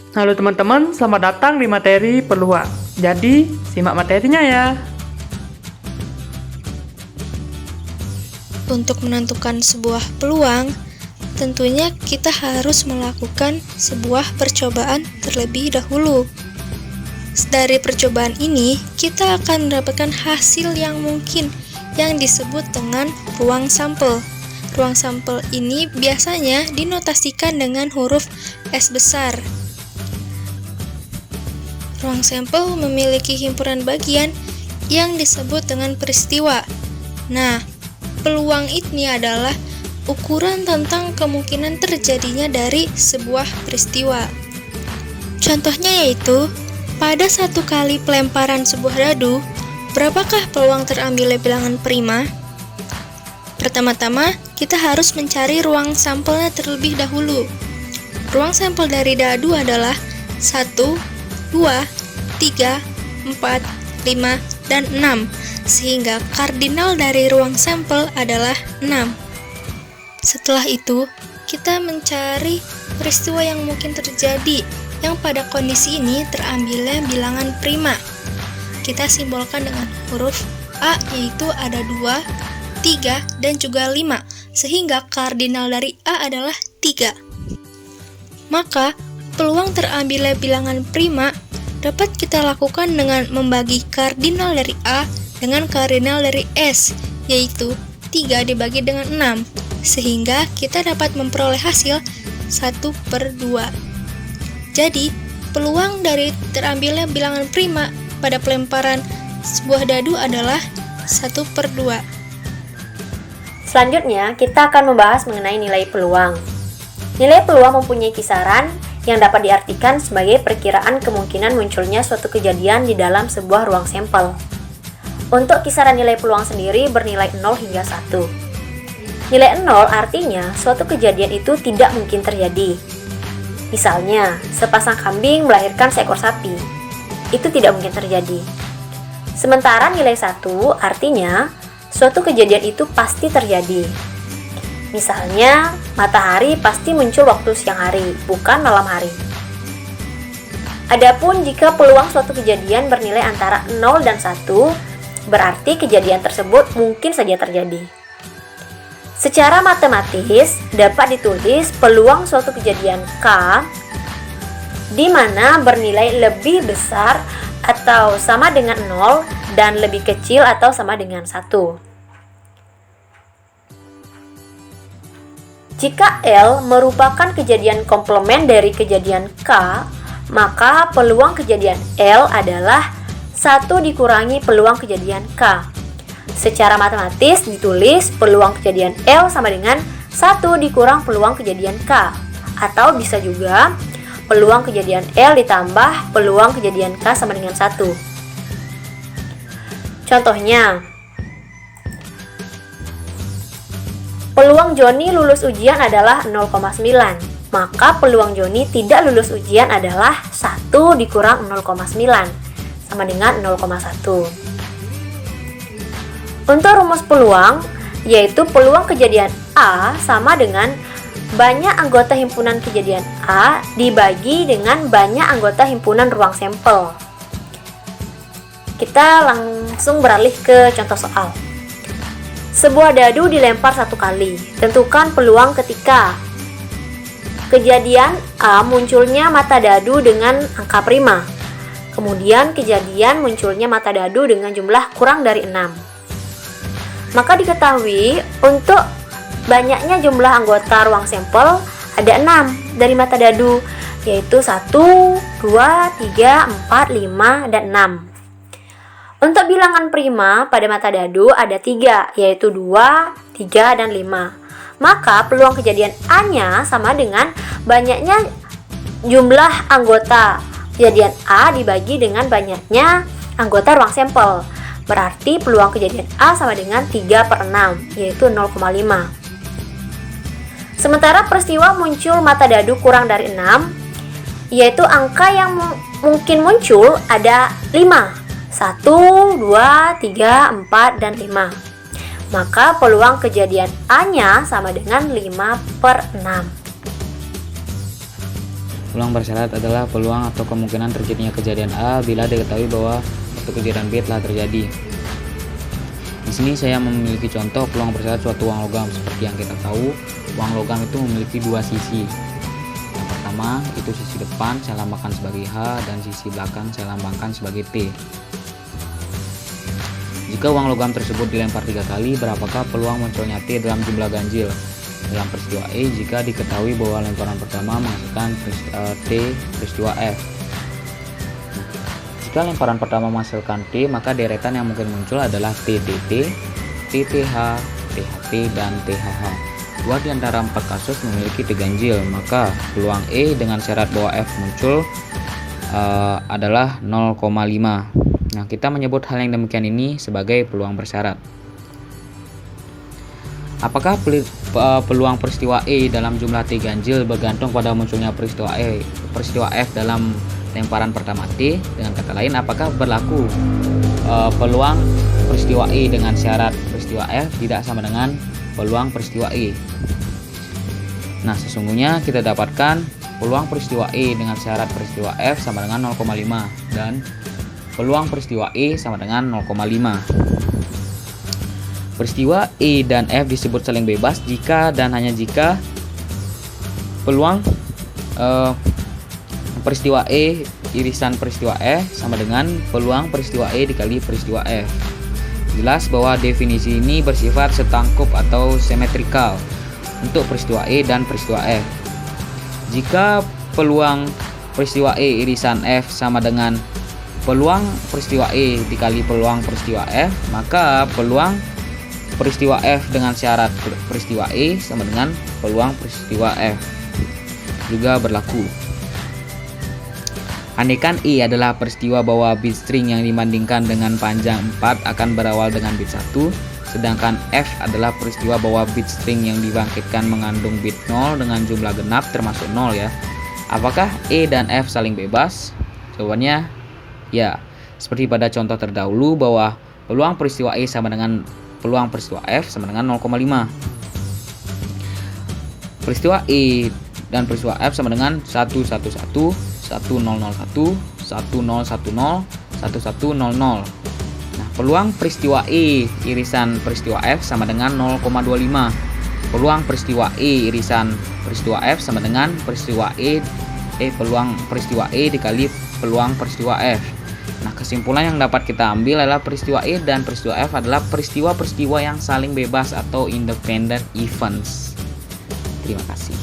Halo teman-teman, selamat datang di materi peluang. Jadi, simak materinya ya. Untuk menentukan sebuah peluang, tentunya kita harus melakukan sebuah percobaan terlebih dahulu. Dari percobaan ini, kita akan mendapatkan hasil yang mungkin yang disebut dengan ruang sampel. Ruang sampel ini biasanya dinotasikan dengan huruf S besar. Ruang sampel memiliki himpunan bagian yang disebut dengan peristiwa. Nah, peluang ini adalah ukuran tentang kemungkinan terjadinya dari sebuah peristiwa. Contohnya yaitu, pada satu kali pelemparan sebuah dadu, berapakah peluang terambilnya bilangan prima? Pertama-tama, kita harus mencari ruang sampelnya terlebih dahulu. Ruang sampel dari dadu adalah 1, 2, 3, 4, 5, dan 6, sehingga kardinal dari ruang sampel adalah 6. Setelah itu, kita mencari peristiwa yang mungkin terjadi, yang pada kondisi ini terambilnya bilangan prima. Kita simbolkan dengan huruf A, yaitu ada 2, 3, dan juga 5, sehingga kardinal dari A adalah 3. Maka, peluang terambilnya bilangan prima dapat kita lakukan dengan membagi kardinal dari A dengan kardinal dari S, yaitu 3 dibagi dengan 6, sehingga kita dapat memperoleh hasil 1/2. Jadi, peluang dari terambilnya bilangan prima pada pelemparan sebuah dadu adalah 1/2. Selanjutnya, kita akan membahas mengenai nilai peluang. Nilai peluang mempunyai kisaran yang dapat diartikan sebagai perkiraan kemungkinan munculnya suatu kejadian di dalam sebuah ruang sampel. Untuk kisaran nilai peluang sendiri bernilai 0 hingga 1. Nilai 0 artinya suatu kejadian itu tidak mungkin terjadi. Misalnya, sepasang kambing melahirkan seekor sapi. Itu tidak mungkin terjadi. Sementara nilai 1 artinya suatu kejadian itu pasti terjadi. Misalnya, matahari pasti muncul waktu siang hari, bukan malam hari. Adapun jika peluang suatu kejadian bernilai antara 0 dan 1, berarti kejadian tersebut mungkin saja terjadi. Secara matematis, dapat ditulis peluang suatu kejadian K di mana bernilai lebih besar atau sama dengan 0 dan lebih kecil atau sama dengan 1. Jika L merupakan kejadian komplement dari kejadian K, maka peluang kejadian L adalah 1 dikurangi peluang kejadian K. Secara matematis ditulis peluang kejadian L sama dengan 1 dikurang peluang kejadian K. Atau bisa juga peluang kejadian L ditambah peluang kejadian K sama dengan 1. Contohnya, peluang Joni lulus ujian adalah 0,9, maka peluang Joni tidak lulus ujian adalah 1 dikurang 0,9, sama dengan 0,1. Untuk rumus peluang, yaitu peluang kejadian A sama dengan banyak anggota himpunan kejadian A dibagi dengan banyak anggota himpunan ruang sampel. Kita langsung beralih ke contoh soal. Sebuah dadu dilempar 1 kali. Tentukan peluang ketika kejadian A munculnya mata dadu dengan angka prima. Kemudian kejadian munculnya mata dadu dengan jumlah kurang dari 6. Maka diketahui untuk banyaknya jumlah anggota ruang sampel ada 6 dari mata dadu, yaitu 1, 2, 3, 4, 5, dan 6. Untuk bilangan prima pada mata dadu ada 3, yaitu 2, 3, dan 5. Maka peluang kejadian A-nya sama dengan banyaknya jumlah anggota kejadian A dibagi dengan banyaknya anggota ruang sampel. Berarti peluang kejadian A sama dengan 3/6, yaitu 0,5. Sementara peristiwa muncul mata dadu kurang dari 6, yaitu angka yang mungkin muncul ada 5. 1, 2, 3, 4, dan 5. Maka peluang kejadian A-nya sama dengan 5/6. Peluang bersyarat adalah peluang atau kemungkinan terjadinya kejadian A bila diketahui bahwa suatu kejadian B telah terjadi. Di sini saya memiliki contoh peluang bersyarat suatu uang logam. Seperti yang kita tahu, uang logam itu memiliki dua sisi. Yang pertama itu sisi depan saya lambangkan sebagai H dan sisi belakang saya lambangkan sebagai T. Jika uang logam tersebut dilempar 3 kali, berapakah peluang munculnya T dalam jumlah ganjil? Dalam peristiwa E, jika diketahui bahwa lemparan pertama menghasilkan T peristiwa F. Jika lemparan pertama menghasilkan T, maka deretan yang mungkin muncul adalah TTT, TTH, THT, dan THH. Dua di antara 4 kasus memiliki T ganjil, maka peluang E dengan syarat bahwa F muncul adalah 0,5. Nah, kita menyebut hal yang demikian ini sebagai peluang bersyarat. Apakah peluang peristiwa E dalam jumlah T ganjil bergantung pada munculnya peristiwa F dalam lemparan pertama T? Dengan kata lain, apakah berlaku peluang peristiwa E dengan syarat peristiwa F tidak sama dengan peluang peristiwa E? Nah, sesungguhnya kita dapatkan peluang peristiwa E dengan syarat peristiwa F sama dengan 0,5 dan peluang peristiwa E sama dengan 0,5. Peristiwa E dan F disebut saling bebas jika dan hanya jika peluang peristiwa E irisan peristiwa F sama dengan peluang peristiwa E dikali peristiwa F. Jelas bahwa definisi ini bersifat setangkup atau simetrikal untuk peristiwa E dan peristiwa F. Jika peluang peristiwa E irisan F sama dengan peluang peristiwa E dikali peluang peristiwa F, maka peluang peristiwa F dengan syarat peristiwa E sama dengan peluang peristiwa F juga berlaku. Andaikan E adalah peristiwa bahwa bit string yang dibandingkan dengan panjang 4 akan berawal dengan bit 1, sedangkan F adalah peristiwa bahwa bit string yang dibangkitkan mengandung bit 0 dengan jumlah genap termasuk 0 ya. Apakah E dan F saling bebas? Jawabannya ya. Seperti pada contoh terdahulu bahwa peluang peristiwa E sama dengan peluang peristiwa F sama dengan 0,5. Peristiwa E dan peristiwa F sama dengan 111, 1001, 1010, 1100. Nah, peluang peristiwa E irisan peristiwa F sama dengan 0,25. Peluang peristiwa E irisan peristiwa F sama dengan peristiwa peluang peristiwa E dikali peluang peristiwa F. Nah, kesimpulan yang dapat kita ambil adalah peristiwa E dan peristiwa F adalah peristiwa-peristiwa yang saling bebas atau independent events. Terima kasih.